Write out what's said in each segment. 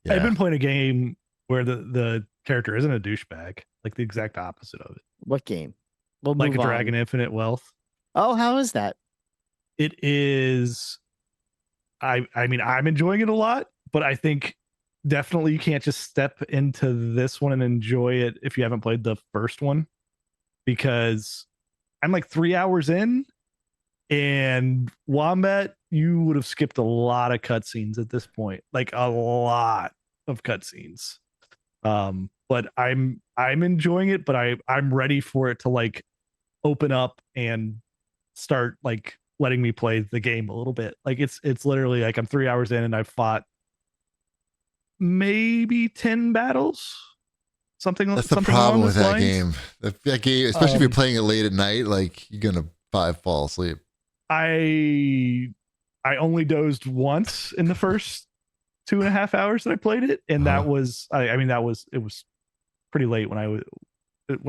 Yeah. I've been playing a game where the character isn't a douchebag, like the exact opposite of it. What game? We'll Like move a Dragon on. Infinite Wealth. Oh, how is that? It is. I mean, I'm enjoying it a lot, but I think definitely you can't just step into this one and enjoy it if you haven't played the first one, because I'm like 3 hours in, and Wombat, you would have skipped a lot of cutscenes at this point, like a lot of cutscenes. But I'm enjoying it, but I'm ready for it to like open up and start like letting me play the game a little bit. Like it's literally like I'm 3 hours in and I've fought maybe 10 battles, something. That's the something problem along with those that lines. game. That game, especially if you're playing it late at night, like you're gonna fall asleep. I only dozed once in the first 2.5 hours that I played it, and that was I mean it was pretty late when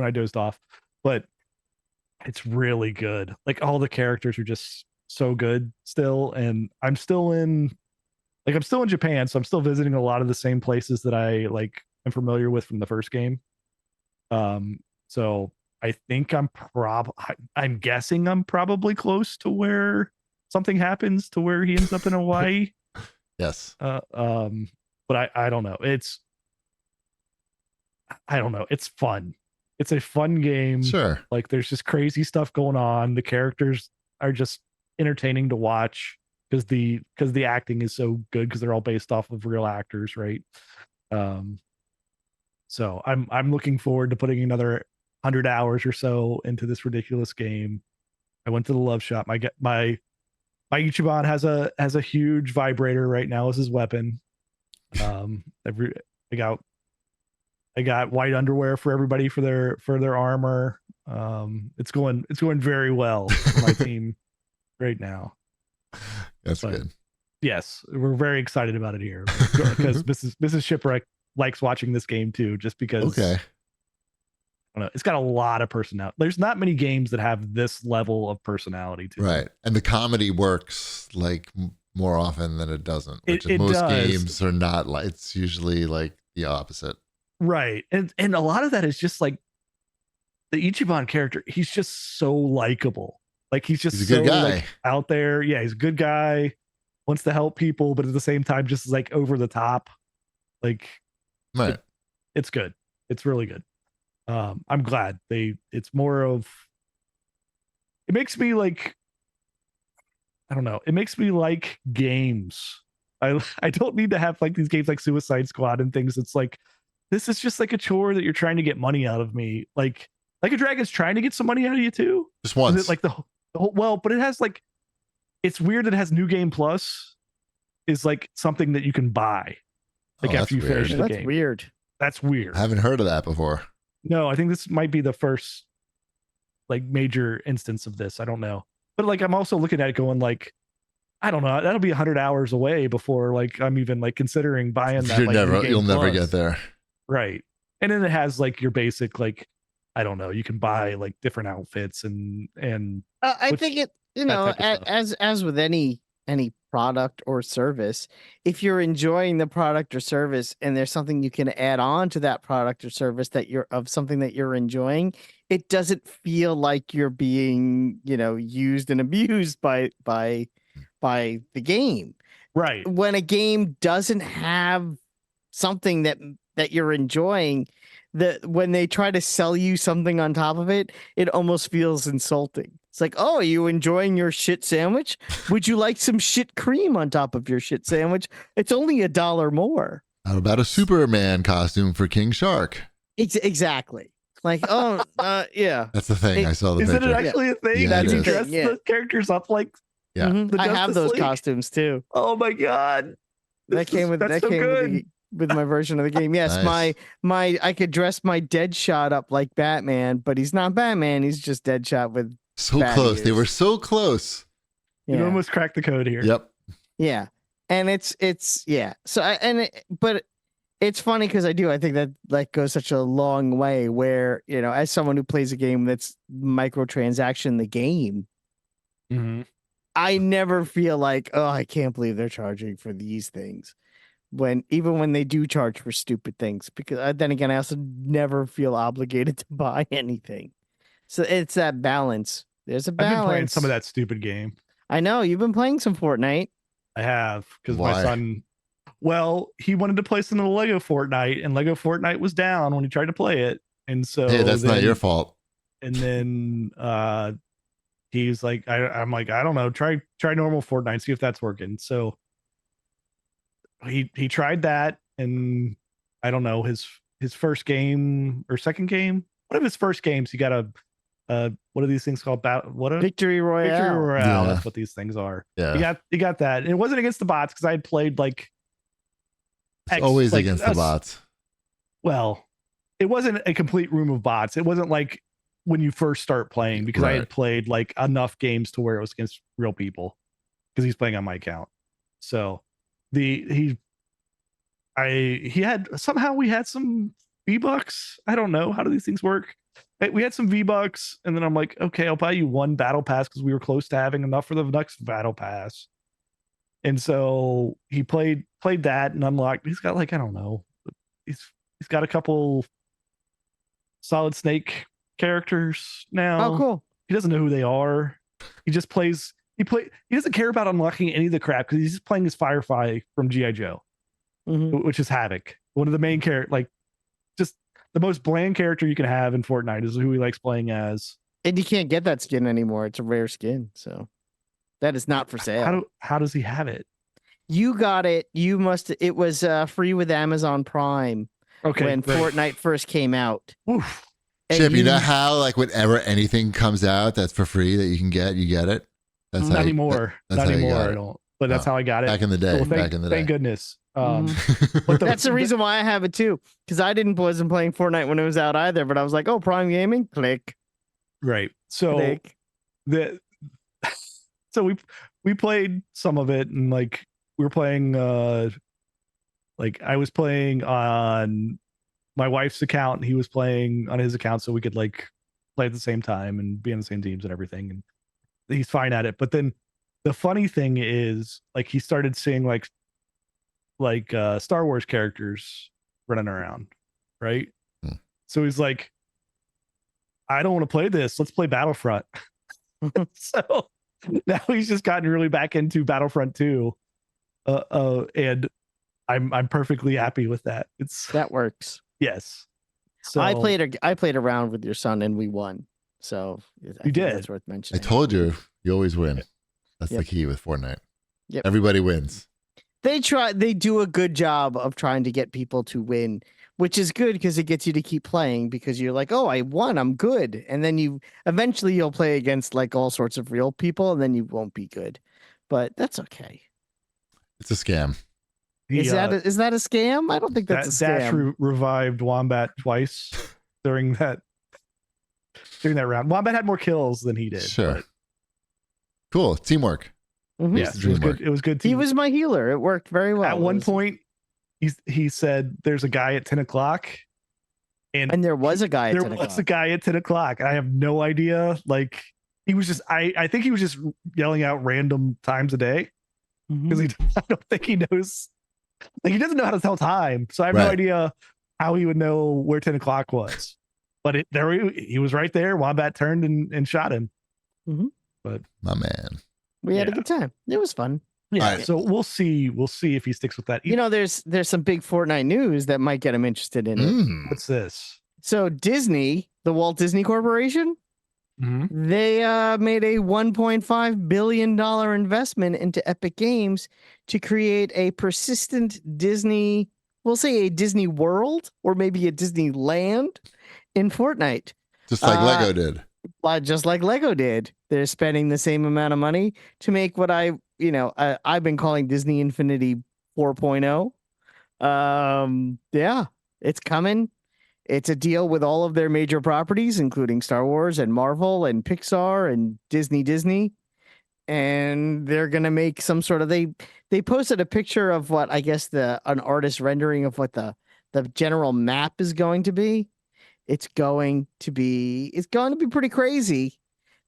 I dozed off, but it's really good. Like all the characters are just so good still, and I'm still in Japan, so I'm still visiting a lot of the same places that I like am familiar with from the first game. So I think I'm guessing I'm probably close to where something happens to where he ends up in Hawaii. Yes. But I don't know. I don't know. It's fun. It's a fun game. Sure. Like there's just crazy stuff going on. The characters are just entertaining to watch because the acting is so good because they're all based off of real actors, right? So I'm looking forward to putting another 100 hours or so into this ridiculous game. I went to the love shop. My Ichiban has a huge vibrator right now as his weapon. I got white underwear for everybody for their armor. It's going very well for my team right now. That's good. Yes, we're very excited about it here because Mrs. Shipwreck likes watching this game too, just because. Okay. I don't know, it's got a lot of personality. There's not many games that have this level of personality to Right. it. And the comedy works like more often than it doesn't, which It most does. games are not like. It's usually like the opposite. Right. And a lot of that is just like the Ichiban character. He's just so likable. Like he's a good guy. Like, out there. Yeah, he's a good guy, wants to help people, but at the same time, just like over the top. Like, right. It's good. It's really good. I'm glad it's more of, it makes me like, I don't know. It makes me like games. I don't need to have like these games like Suicide Squad and things. It's like, this is just like a chore that you're trying to get money out of me. Like a Dragon's trying to get some money out of you too. Just once. Is it like the whole, well, but it has like, it's weird that it has New Game Plus is like something that you can buy. Like after you finish the game. That's weird. That's weird. I haven't heard of that before. No, I think this might be the first like major instance of this. I don't know. But like I'm also looking at it going like, I don't know, that'll be 100 hours away before like I'm even like considering buying that. You'll never get there. Right. And then it has like your basic like, I don't know, you can buy like different outfits and I think it, you know, as with any product or service, if you're enjoying the product or service and there's something you can add on to that product or service that you're enjoying, it doesn't feel like you're being, you know, used and abused by the game. Right. When a game doesn't have something that you're enjoying, when they try to sell you something on top of it, it almost feels insulting. It's like, oh, are you enjoying your shit sandwich? Would you like some shit cream on top of your shit sandwich? It's only $1 more. How about a Superman costume for King Shark? Exactly. Like, oh, yeah. That's the thing. I saw the picture. Isn't it actually a thing? Yeah, Did you dress the characters up like? Yeah. Mm-hmm. I have those costumes too. Oh my god. That came with my version of the game. Yes, nice. my I could dress my Deadshot up like Batman, but he's not Batman. He's just Deadshot with so close. They were so close. Yeah. You almost cracked the code here. Yep. Yeah, and it's yeah. So but it's funny because I think that like goes such a long way. Where, you know, as someone who plays a game that's microtransaction the game. Mm-hmm. I never feel like, oh, I can't believe they're charging for these things. even when they do charge for stupid things, because then again, I also never feel obligated to buy anything. So it's that balance. There's a balance. I've been playing some of that stupid game. I know you've been playing some Fortnite. I have, because my son, well, he wanted to play some of the Lego Fortnite, and Lego Fortnite was down when he tried to play it, and so hey, that's not your fault. And then he's like, I'm like, I don't know, try normal Fortnite, see if that's working. So he tried that, and I don't know, his first game or second game, one of his first games, he got a what are these things called? Victory Royale. Victory Royale. That's what these things are. Yeah. He got that. And it wasn't against the bots, because I had played like always against the bots. Well, it wasn't a complete room of bots. It wasn't like when you first start playing, because I had played like enough games to where it was against real people, because he's playing on my account. So we had some V-Bucks. I don't know, how do these things work? We had some V-Bucks, and then I'm like, okay, I'll buy you one battle pass, because we were close to having enough for the next battle pass. And so he played that and unlocked. He's got like, I don't know, he's got a couple Solid Snake characters now. Oh, cool. He doesn't know who they are. He just plays. He doesn't care about unlocking any of the crap, because he's just playing his Firefly from G.I. Joe, which is Havoc. One of the main characters, like just the most bland character you can have in Fortnite is who he likes playing as. And you can't get that skin anymore. It's a rare skin, so that is not for sale. How does he have it? You got it. You must. It was free with Amazon Prime. Okay, when Fortnite first came out. Oof. Chip, you know how like whenever anything comes out that's for free that you can get, you get it. That's not anymore. Not anymore. I don't. But that's how I got it back in the day. Thank goodness. But that's the reason why I have it too, because I wasn't playing Fortnite when it was out either. But I was like, oh, Prime Gaming, click. Right. So click. So we played some of it, and like we were playing. Like I was playing on my wife's account, and he was playing on his account, so we could like play at the same time and be on the same teams and everything. And he's fine at it. But then the funny thing is, like, he started seeing like Star Wars characters running around, right? So he's like, I don't want to play this. Let's play Battlefront. So now he's just gotten really back into Battlefront 2. And I'm perfectly happy with that. That works. Yes. So I played around with your son and we won. So you did. That's worth mentioning. I told you always win. That's the key with Fortnite. Yep. Everybody wins. They do a good job of trying to get people to win, which is good because it gets you to keep playing, because you're like, oh, I won, I'm good. And then you'll play against like all sorts of real people, and then you won't be good. But that's okay. It's a scam. Is that a scam? I don't think that's a scam. Dash revived Wombat twice during that round. Wombat had more kills than he did. Sure. Cool. Teamwork. Mm-hmm. Yes, it was good. It was good. He was my healer. It worked very well. At one point, he said, "There's a guy at 10 o'clock," and there was a guy. There was a guy at 10 o'clock. I have no idea. Like he was just. I think he was just yelling out random times a day, because I don't think he knows. Like he doesn't know how to tell time, so I have no idea how he would know where 10 o'clock was. But he was right there. Wombat turned and shot him. Mm-hmm. But my man, we had a good time. It was fun. Yeah. Right. So we'll see if he sticks with that. There's some big Fortnite news that might get him interested in it. What's this? So Disney, the Walt Disney Corporation, they made a $1.5 billion investment into Epic Games to create a persistent Disney, we'll say a Disney World or maybe a Disneyland in Fortnite. Just like Lego did. Just like Lego did. They're spending the same amount of money to make what I've been calling Disney Infinity 4.0. Yeah, it's coming. It's a deal with all of their major properties, including Star Wars and Marvel and Pixar and Disney. And they're going to make some sort of, they posted a picture of what I guess an artist rendering of what the general map is going to be. It's going to be pretty crazy.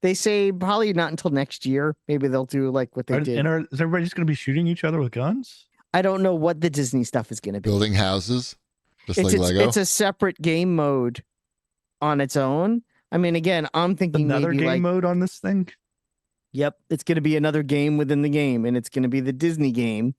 They say probably not until next year. Maybe they'll do like what they did. And is everybody just going to be shooting each other with guns? I don't know what the Disney stuff is going to be. Building houses, just It's like Lego. it's a separate game mode on its own. I mean, again, I'm thinking Another maybe game mode on this thing. Yep, it's going to be another game within the game, and it's going to be the Disney game.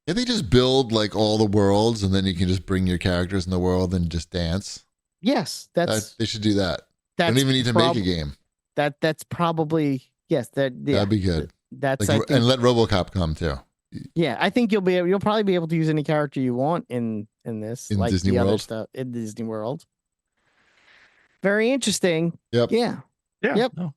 Yeah, they just build like all the worlds, and then you can just bring your characters in the world and just dance. Yes, They should do that. They don't even need to make a game. That's probably yes. That'd be good. That's like, and let RoboCop come too. Yeah, I think you'll probably be able to use any character you want in this, in like Disney the World other stuff in Disney World. Very interesting. Yep. Yeah. Yep. No,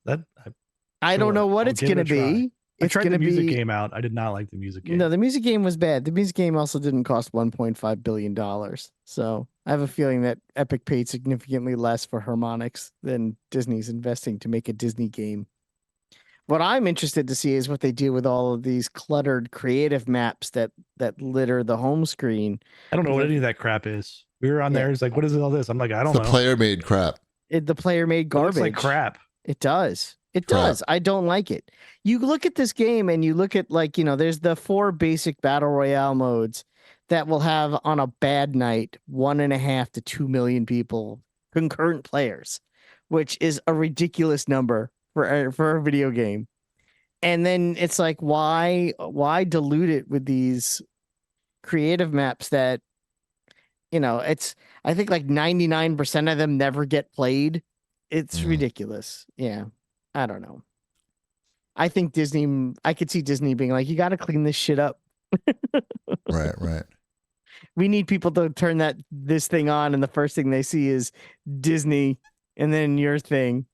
I don't know what it's going to be. I tried the music game out. I did not like the music game. No, the music game was bad. The music game also didn't cost $1.5 billion. So I have a feeling that Epic paid significantly less for harmonics than Disney's investing to make a Disney game. What I'm interested to see is what they do with all of these cluttered creative maps that litter the home screen. I don't know what any of that crap is. We were on there. It's like, what is all this? I'm like, I don't know. The player made crap. The player made garbage. It looks like crap. It does. It does. I don't like it. You look at this game and you look at there's the 4 basic battle royale modes that will have on a bad night 1.5 to 2 million people, concurrent players, which is a ridiculous number for a video game. And then it's like, why dilute it with these creative maps that, I think like 99% of them never get played. It's ridiculous. Yeah. I don't know. I think I could see Disney being like, you got to clean this shit up. Right. We need people to turn this thing on, and the first thing they see is Disney, and then your thing.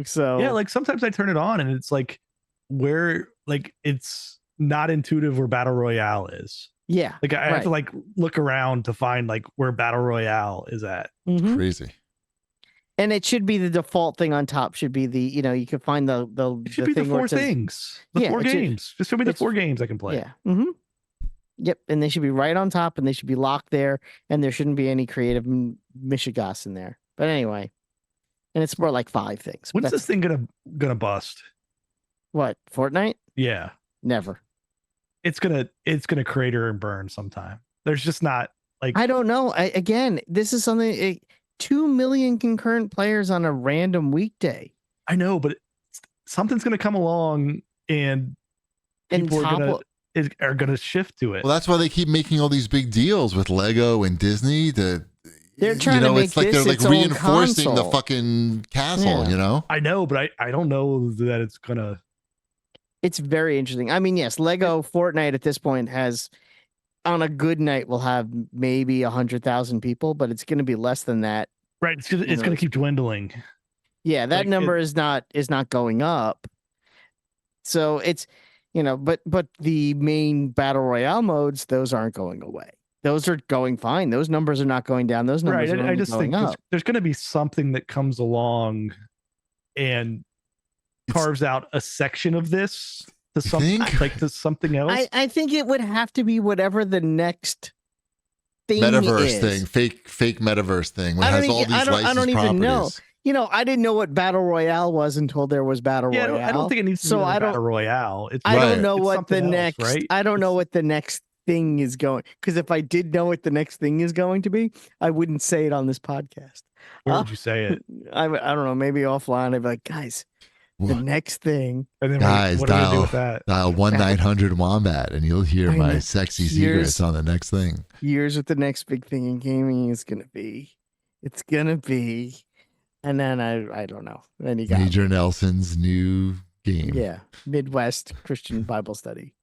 So yeah, like sometimes I turn it on, and it's like it's not intuitive where Battle Royale is. Yeah, like I have to like look around to find like where Battle Royale is at. Mm-hmm. Crazy. And it should be the default thing on top. Should be the you can find the it should be the 4 things, the 4 games. Just show me the 4 games I can play. Yeah. Mm-hmm. Yep, and they should be right on top, and they should be locked there, and there shouldn't be any creative mishigas in there. But anyway, and it's more like 5 things. When's this thing gonna bust? What, Fortnite? Yeah, never. It's gonna crater and burn sometime. There's just not like I don't know. Again, this is something. 2 million concurrent players on a random weekday. I know, but something's gonna come along, and people are gonna shift to it. Well, that's why they keep making all these big deals with Lego and Disney. They're trying to make it's like this they're like reinforcing the fucking castle. Yeah. I know, but I don't know that it's gonna. It's very interesting. I mean, yes, Lego Fortnite at this point has, on a good night, will have maybe 100,000 people, but it's going to be less than that. Right, it's going to keep dwindling. Yeah, that number is not going up. So it's, but the main battle royale modes, those aren't going away. Those are going fine. Those numbers are not going down. Those numbers are I just going think up. There's going to be something that comes along and carves out a section of this to something else. I think it would have to be whatever the next thing metaverse is. thing, fake metaverse thing. When it has all these licensed I don't even properties. know. I didn't know what Battle Royale was until there was Battle Royale. I don't think it needs to be Battle Royale. I don't know what the next. Right? I don't know what the next thing is going. Because if I did know what the next thing is going to be, I wouldn't say it on this podcast. Where would you say it? I don't know. Maybe offline. I'd be like, guys. The next thing, and then guys, what do we do with that? Dial 1-900 Wombat, and you'll hear my sexy secrets on the next thing. Here's what the next big thing in gaming is gonna be. It's gonna be, and then I don't know. Then you got Major Nelson's new game. Yeah, Midwest Christian Bible Study.